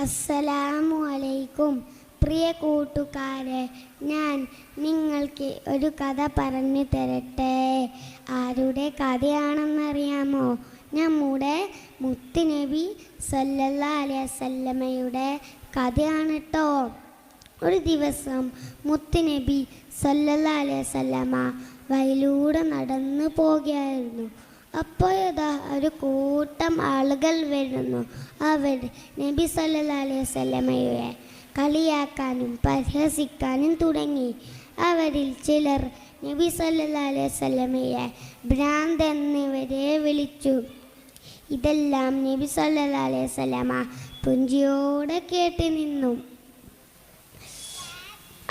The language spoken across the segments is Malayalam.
അസ്സലാമു അലൈക്കും. പ്രിയ കൂട്ടുകാരെ, ഞാൻ നിങ്ങൾക്ക് ഒരു കഥ പറഞ്ഞു തരട്ടെ. ആരുടെ കഥയാണെന്നറിയാമോ? നമ്മുടെ മുത്തുനബി സല്ലല്ലാഹു അലൈഹി വസല്ലമയുടെ കഥയാണ് കേട്ടോ. ഒരു ദിവസം മുത്തുനബി സല്ലല്ലാഹു അലൈഹി വസല്ലമ വഴിയിലൂടെ നടന്നു പോകുകയായിരുന്നു. അപ്പോഴതാ ഒരു കൂട്ടം ആളുകൾ വരുന്നു. അവർ നബി സല്ലല്ലാഹു അലൈഹി വസല്ലമയെ കളിയാക്കാനും പരിഹസിക്കാനും തുടങ്ങി. അവരിൽ ചിലർ നബി സല്ലല്ലാഹു അലൈഹി വസല്ലമയെ ഭ്രാന്ത് എന്നിവരെ വിളിച്ചു. ഇതെല്ലാം നബി സല്ലല്ലാഹു അലൈഹി വസല്ലമ പുഞ്ചിയോടെ കേട്ട് നിന്നു.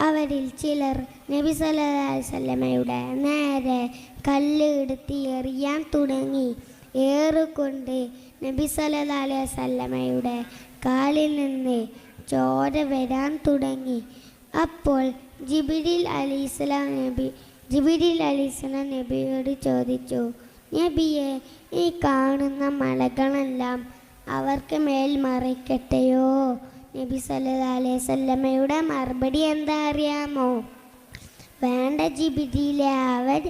അവരിൽ ചിലർ നബി സല്ലല്ലാഹു അലൈഹി വസല്ലമയുടെ നേരെ കല്ല് എടുത്ത് എറിയാൻ തുടങ്ങി. ഏറുകൊണ്ട് നബി സല്ലല്ലാഹു അലൈഹി വസല്ലമയുടെ കാലിൽ നിന്ന് ചോര വരാൻ തുടങ്ങി. അപ്പോൾ ജിബ്രീൽ അലൈഹിസ്സലാം നബിയോട് ചോദിച്ചു, നബിയെ, ഈ കാണുന്ന മലകളെല്ലാം അവർക്ക് മേൽ മറിക്കട്ടെയോ? നബി സല്ലല്ലാഹു അലൈഹി വസല്ലമയുടെ മറുപടി എന്താ അറിയാമോ? വേണ്ട ജിബ്രീലെ, അവർ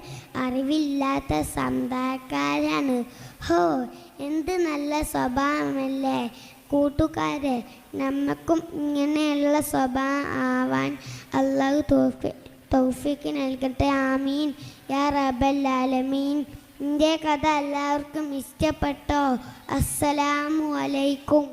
അറിവില്ലാത്ത സന്താക്കാരാണ്. ഹോ, എന്ത് നല്ല സ്വഭാവമല്ലേ കൂട്ടുകാരെ. നമുക്കും ഇങ്ങനെയുള്ള സ്വഭാവം ആവാൻ അള്ളാഹു തൗഫീഖ് നൽകട്ടെ. ആമീൻ യാ റബ്ബൽ ആലമീൻ. എൻ്റെ കഥ എല്ലാവർക്കും ഇഷ്ടപ്പെട്ടോ? അസ്സലാമു അലൈക്കും.